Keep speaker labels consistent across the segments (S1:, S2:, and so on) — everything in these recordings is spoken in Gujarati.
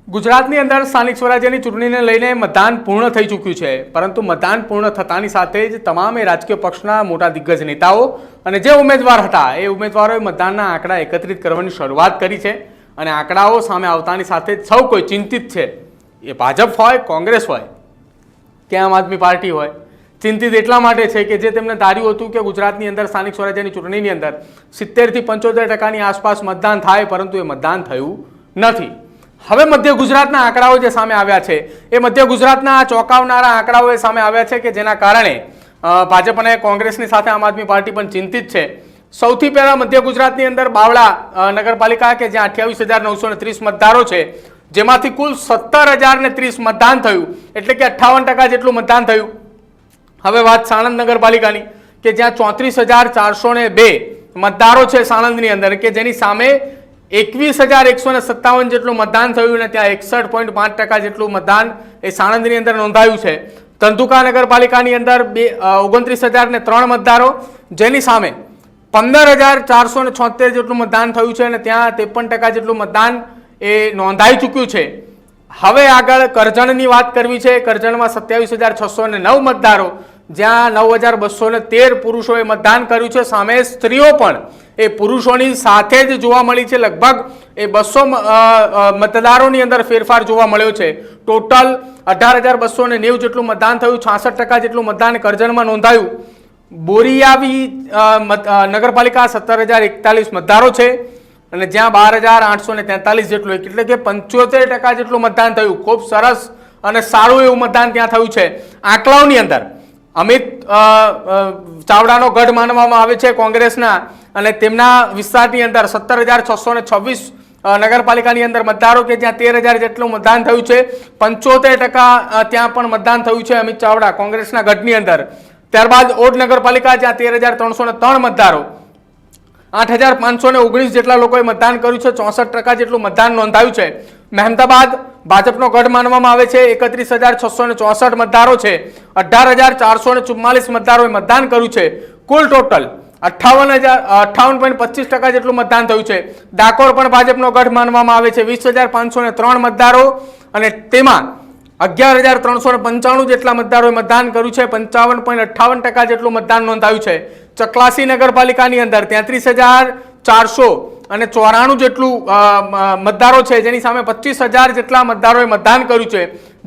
S1: ગુજરાતની અંદર સ્થાનિક સ્વરાજ્યની ચૂંટણીને લઈને મતદાન પૂર્ણ થઈ ચૂક્યું છે, પરંતુ મતદાન પૂર્ણ થતાની સાથે જ તમામે રાજકીય પક્ષના મોટા દિગ્ગજ નેતાઓ અને જે ઉમેદવાર હતા એ ઉમેદવારોએ મતદાનના આંકડા એકત્રિત કરવાની શરૂઆત કરી છે અને આંકડાઓ સામે આવતાની સાથે જ સૌ કોઈ ચિંતિત છે। એ ભાજપ હોય, કોંગ્રેસ હોય કે આમ આદમી પાર્ટી હોય, ચિંતિત એટલા માટે છે કે જે તેમને ધાર્યું હતું કે ગુજરાતની અંદર સ્થાનિક સ્વરાજ્યની ચૂંટણીની અંદર 70 થી 75% આસપાસ મતદાન થાય, પરંતુ એ મતદાન થયું નથી। હવે મધ્ય ગુજરાતના આંકડાઓ જે સામે આવ્યા છે એ મધ્ય ગુજરાતના ચોંકાવનારા આંકડાઓ એ સામે આવ્યા છે કે જેના કારણે ભાજપ અને કોંગ્રેસની સાથે આમ આદમી પાર્ટી પણ ચિંતિત છે। સૌથી પહેલા મધ્ય ગુજરાતની અંદર બાવળા નગરપાલિકા કે જ્યાં 28,930 મતદારો છે, જેમાંથી કુલ 17,030 મતદાન થયું, એટલે કે 58% જેટલું મતદાન થયું। હવે વાત સાણંદ નગરપાલિકાની કે જ્યાં 34,402 મતદારો છે સાણંદની અંદર, કે જેની સામે 21,157 જેટલું મતદાન થયું અને ત્યાં 61.5% જેટલું મતદાન એ સાણંદની અંદર નોંધાયું છે। ધંધુકા નગરપાલિકાની અંદર 29,003 મતદારો, જેની સામે 15,476 જેટલું મતદાન થયું છે અને ત્યાં 53% જેટલું મતદાન એ નોંધાઈ ચૂક્યું છે। હવે આગળ કરજણની વાત કરવી છે। કરજણમાં 27,609 મતદારો, જ્યાં 9,213 પુરુષોએ મતદાન કર્યું છે, સામે સ્ત્રીઓ પણ એ પુરુષોની સાથે જ જોવા મળી છે। લગભગ એ 200 મતદારોની અંદર ફેરફાર જોવા મળ્યો છે। ટોટલ 18,290 જેટલું મતદાન થયું, 66% જેટલું મતદાન કરજણમાં નોંધાયું। બોરીયાવી નગરપાલિકા 17,041 મતદારો છે અને જ્યાં 12,843 જેટલું, એટલે કે 75% જેટલું મતદાન થયું। ખૂબ સરસ અને સારું એવું મતદાન ત્યાં થયું છે। આંકડાઓની અંદર અમિત ચાવડાનો ગઢ માનવામાં આવે છે કોંગ્રેસના, અને તેમના વિસ્તારની અંદર 17,626 નગરપાલિકાની અંદર મતદારો કે જ્યાં 13,000 જેટલું મતદાન થયું છે। 75% ત્યાં પણ મતદાન થયું છે અમિત ચાવડા કોંગ્રેસના ગઢની અંદર। ત્યારબાદ ઓડ નગરપાલિકા જ્યાં 13,303 મતદારો, 8,519 જેટલા લોકોએ મતદાન કર્યું છે, 64% જેટલું મતદાન નોંધાયું છે। મહેમદાબાદ ભાજપનો ગઢ માનવામાં આવે છે, 31,664 મતદારો છે, 18,444 મતદારોએ મતદાન કર્યું છે। કુલ ટોટલ 58.25% જેટલું મતદાન થયું છે। ડાકોર પણ ભાજપનો ગઢ માનવામાં આવે છે, 20,503 મતદારો અને તેમાં 11,395 જેટલા મતદારોએ મતદાન કર્યું છે, 55.58% જેટલું મતદાન નોંધાયું છે। ચકલાસી નગરપાલિકાની અંદર 33,494 જેટલું મતદારો છે, જેની સામે 25,000 જેટલા મતદારોએ મતદાન કર્યું છે,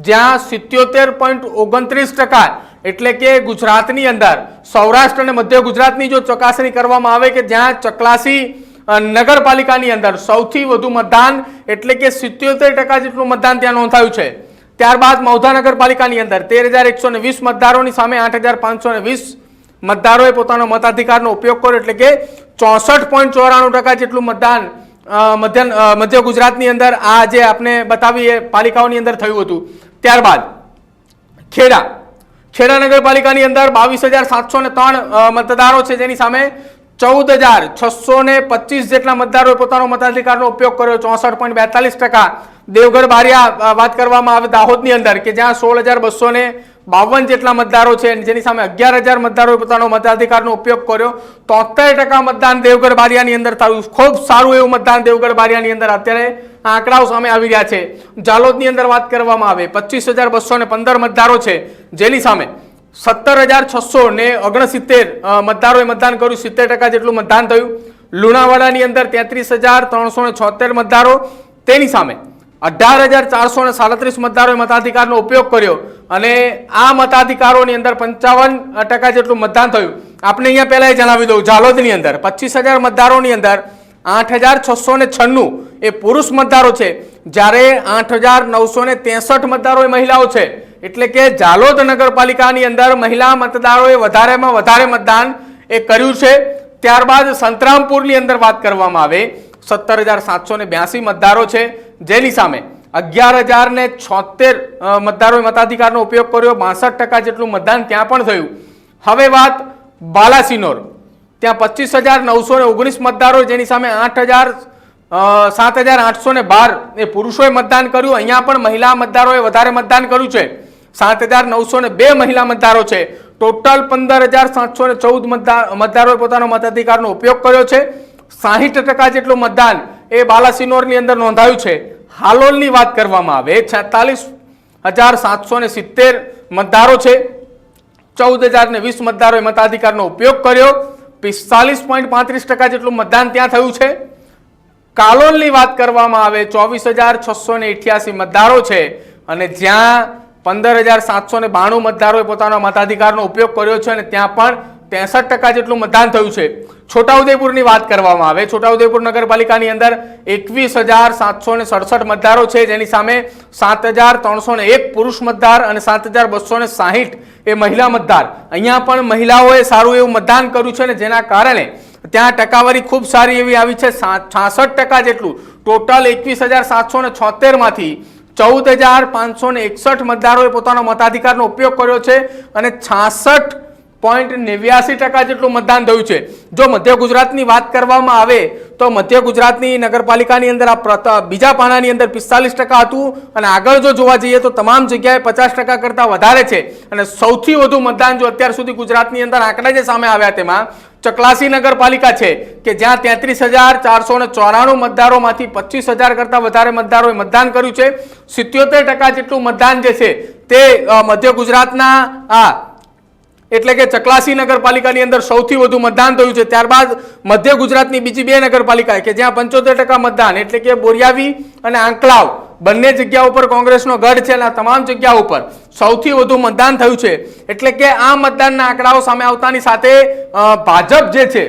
S1: જ્યાં 77.29%, એટલે કે ગુજરાતની અંદર સૌરાષ્ટ્ર અને મધ્ય ગુજરાતની જો ચકાસણી કરવામાં આવે કે જ્યાં ચકલાસી નગરપાલિકાની અંદર સૌથી વધુ મતદાન, એટલે કે 77% જેટલું મતદાન ત્યાં નોંધાયું છે। ત્યારબાદ મૌધા નગરપાલિકાની અંદર 13,120 મતદારોની સામે 8,520 મતદારોએ પોતાનો મતાધિકારનો ઉપયોગ કર્યો, એટલે કે 64.94% જેટલું મતદાન મધ્ય ગુજરાતની અંદર આ જે આપણે બતાવી એ પાલિકાઓની અંદર થયું હતું। ત્યારબાદ ખેડા નગરપાલિકાની અંદર 22,703 મતદારો છે, જેની સામે 14,625 જેટલા મતદારોએ પોતાનો મતાધિકારનો ઉપયોગ કર્યો, 64.42%। દેવગઢ બારિયા વાત કરવામાં આવે દાહોદની અંદર કે જ્યાં 16,252 જેટલા મતદારો છે, જેની સામે 11,000 મતદારોએ પોતાનો મતાધિકારનો ઉપયોગ કર્યો, 73% મતદાન દેવગઢ બારિયાની અંદર થયું। ખૂબ સારું એવું મતદાન દેવગઢ બારિયાની અંદર અત્યારે આંકડાઓ સામે આવી રહ્યા છે। જાલોદની અંદર વાત કરવામાં આવે 25,215 મતદારો છે, જેની સામે 17,669 મતદારોએ મતદાન કર્યું, 70% જેટલું મતદાન થયું। લુણાવાડાની અંદર 33,376 મતદારો, તેની સામે 18,437 મતદારોએ મતાધિકારનો ઉપયોગ કર્યો અને આ મતાધિકારોની અંદર 55% જેટલું મતદાન થયું। આપણે અહીંયા પહેલા જણાવી દઉં, જાલોદની અંદર 25,000 મતદારોની અંદર 8,696 એ પુરુષ મતદારો છે, જ્યારે 8,963 મતદારો એ મહિલાઓ છે, એટલે કે જાલોદ નગરપાલિકાની અંદર મહિલા મતદારોએ વધારેમાં વધારે મતદાન એ કર્યું છે। ત્યારબાદ સંતરામપુરની અંદર વાત કરવામાં આવે 17,782 મતદારો છે, જેની સામે 11,076 મતદારોએ મતાધિકારનો ઉપયોગ કર્યો, 62% જેટલું મતદાન ત્યાં પણ થયું। હવે વાત બાલાસિનોર, ત્યાં 25,919 મતદારો, જેની સામે 7,812 એ પુરુષોએ મતદાન કર્યું। અહીંયા પણ મહિલા મતદારોએ વધારે મતદાન કર્યું છે, 7,902 મહિલા મતદારો છે। ટોટલ 15,714 મતદારોએ પોતાનો મતાધિકારનો ઉપયોગ કર્યો છે। 60% જેટલું મતદાન એ બાલાસિનોરની અંદર નોંધાયું છે। હાલોલની વાત કરવામાં આવે 46,770 મતદારો છે, 14,020 મતદારોએ મતાધિકારનો ઉપયોગ કર્યો, 45.35% જેટલું મતદાન ત્યાં થયું છે। કાલોલની વાત કરવામાં આવે 24,688 મતદારો છે અને જ્યાં 15,792 મતદારોએ પોતાના મતાધિકારનો ઉપયોગ કર્યો છે અને ત્યાં પણ 63% જેટલું મતદાન થયું છે। છોટાઉદેપુરની વાત કરવામાં આવે છોટાઉદેપુર નગરપાલિકાની અંદર 21,767 મતદારો છે, જેની સામે 7,301 પુરુષ મતદાર અને 7,260 એ મહિલા મતદાર। અહીંયા પણ મહિલાઓએ સારું એવું મતદાન કર્યું છે અને જેના કારણે ત્યાં ટકાવારી ખૂબ સારી એવી આવી છે। 66% જેટલું ટોટલ 21,776 માંથી 14,561 મતદારોએ પોતાનો મતાધિકારનો ઉપયોગ કર્યો છે અને 66.89% જેટલું મતદાન થયું છે। જો મધ્ય ગુજરાતની વાત કરવામાં આવે તો મધ્ય ગુજરાતની નગરપાલિકાની અંદર આ બીજા પાનાની અંદર 45% હતું અને આગળ જો જોવા જઈએ તો તમામ જગ્યાએ 50% કરતાં વધારે છે અને સૌથી વધુ મતદાન જો અત્યાર સુધી ગુજરાતની અંદર આંકડા જે સામે આવ્યા તેમાં ચકલાસી નગરપાલિકા છે કે જ્યાં 33,494 મતદારોમાંથી 25,000 કરતાં વધારે મતદારોએ મતદાન કર્યું છે। 77% જેટલું મતદાન જે છે તે મધ્ય ગુજરાતના એટલે કે ચકલાસી નગરપાલિકાની અંદર સૌથી વધુ મતદાન થયું છે। ત્યારબાદ મધ્ય ગુજરાતની બીજી બે નગરપાલિકા કે જ્યાં 75% મતદાન એટલે કે બોરિયાવી અને આંકલાવ બંને જગ્યા ઉપર કોંગ્રેસનો ગઢ છે અને આ તમામ જગ્યા ઉપર સૌથી વધુ મતદાન થયું છે। એટલે કે આ મતદાનના આંકડાઓ સામે આવતાની સાથે ભાજપ જે છે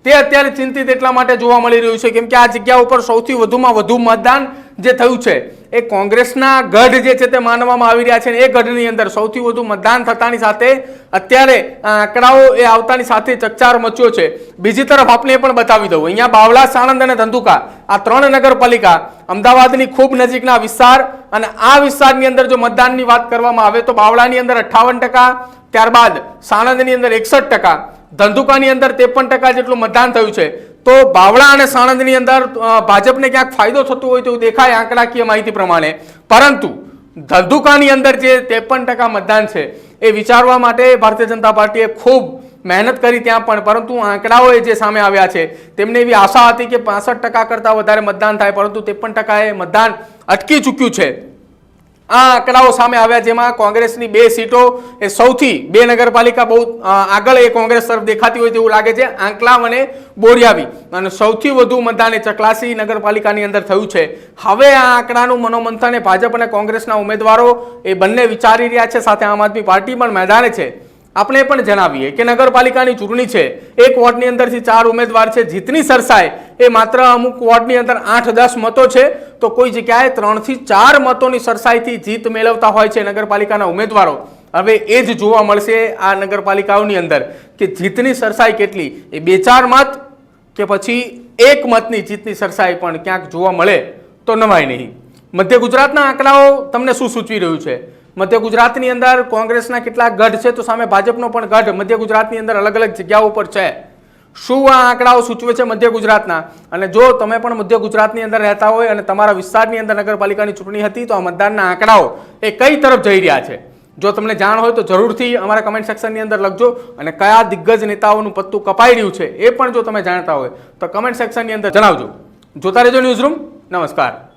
S1: તે અત્યારે ચિંતિત એટલા માટે જોવા મળી રહ્યું છે કેમ કે આ જગ્યા ઉપર સૌથી વધુમાં વધુ મતદાન જે થયું છે એ કોંગ્રેસના ગઢ જે છે તે માનવામાં આવી રહ્યા છે અને એ ગઢની અંદર સૌથી વધુ મતદાન થતાની સાથે અત્યારે આંકડાઓ એ આવતાની સાથે ચકચાર મચ્યો છે। બીજી તરફ આપણે પણ બતાવી દઉં, અહીંયા બાવળા, સાણંદ અને ધંધુકા આ ત્રણ નગરપાલિકા અમદાવાદની ખૂબ નજીકના વિસ્તાર અને આ વિસ્તારની અંદર જો મતદાનની વાત કરવામાં આવે તો બાવળાની અંદર 58%, ત્યારબાદ સાણંદની અંદર 61%, ધંધુકાની અંદર 53% જેટલું મતદાન થયું છે। તો બાવળા અને સાણંદની અંદર ભાજપને ક્યાંક ફાયદો થતો હોય તેવું દેખાય આંકડાકીય માહિતી પ્રમાણે, પરંતુ ધંધુકાની અંદર જે 53% મતદાન છે એ વિચારવા માટે ભારતીય જનતા પાર્ટીએ ખૂબ મહેનત કરી ત્યાં પણ, પરંતુ આંકડાઓ જે સામે આવ્યા છે તેમને એવી આશા હતી કે 65% કરતાં વધારે મતદાન થાય, પરંતુ 53% મતદાન અટકી ચૂક્યું છે। આ આંકડાઓ સામે આવ્યા જેમાં કોંગ્રેસની 2 સીટો એ સૌથી 2 નગરપાલિકા બહુ આગળ એ કોંગ્રેસ તરફ દેખાતી હોય તેવું લાગે છે, આંકલાવ અને બોરિયાવી, અને સૌથી વધુ મતદાન એ ચકલાસી નગરપાલિકાની અંદર થયું છે। હવે આ આંકડાનું મનોમંથન એ ભાજપ અને કોંગ્રેસના ઉમેદવારો એ બંને વિચારી રહ્યા છે, સાથે આમ આદમી પાર્ટી પણ મેદાને છે। આપણે પણ જણાવીએ કે નગરપાલિકાની ચૂંટણી છે, એક વોર્ડની અંદરથી 4 ઉમેદવાર છે, જીતની સરસાઈ એ માત્ર અમુક વોર્ડની અંદર 8-10 મતો છે, તો કોઈ જગ્યાએ 3 થી 4 મતોની સરસાઈથી જીત મેળવતા હોય છે નગરપાલિકાના ઉમેદવારો। હવે એ જ જોવા મળશે આ નગરપાલિકાઓની અંદર કે જીતની સરસાઈ કેટલી, એ 2-4 મત કે પછી 1 મતની જીતની સરસાઈ પણ ક્યાંક જોવા મળે તો નવાય નહીં। મધ્ય ગુજરાતના આંકડાઓ તમને શું સૂચવી રહ્યું છે? મધ્ય ગુજરાતની અંદર કોંગ્રેસના કેટલાક ગઢ છે તો સામે ભાજપનો પણ ગઢ મધ્ય ગુજરાતની અંદર અલગ અલગ જગ્યાઓ પર છે। શું આ આંકડાઓ સૂચવે છે મધ્ય ગુજરાતના? અને જો તમે પણ મધ્ય ગુજરાતની અંદર રહેતા હોય અને તમારા વિસ્તારની અંદર નગરપાલિકાની ચૂંટણી હતી તો આ મતદાનના આંકડાઓ એ કઈ તરફ જઈ રહ્યા છે? જો તમને જાણ હોય તો જરૂરથી અમારા કમેન્ટ સેક્શનની અંદર લખજો અને કયા દિગ્ગજ નેતાઓનું પત્તું કપાઈ રહ્યું છે એ પણ જો તમે જાણતા હોય તો કમેન્ટ સેક્શનની અંદર જણાવજો। જોતા રહેજો ન્યૂઝરૂમ। નમસ્કાર।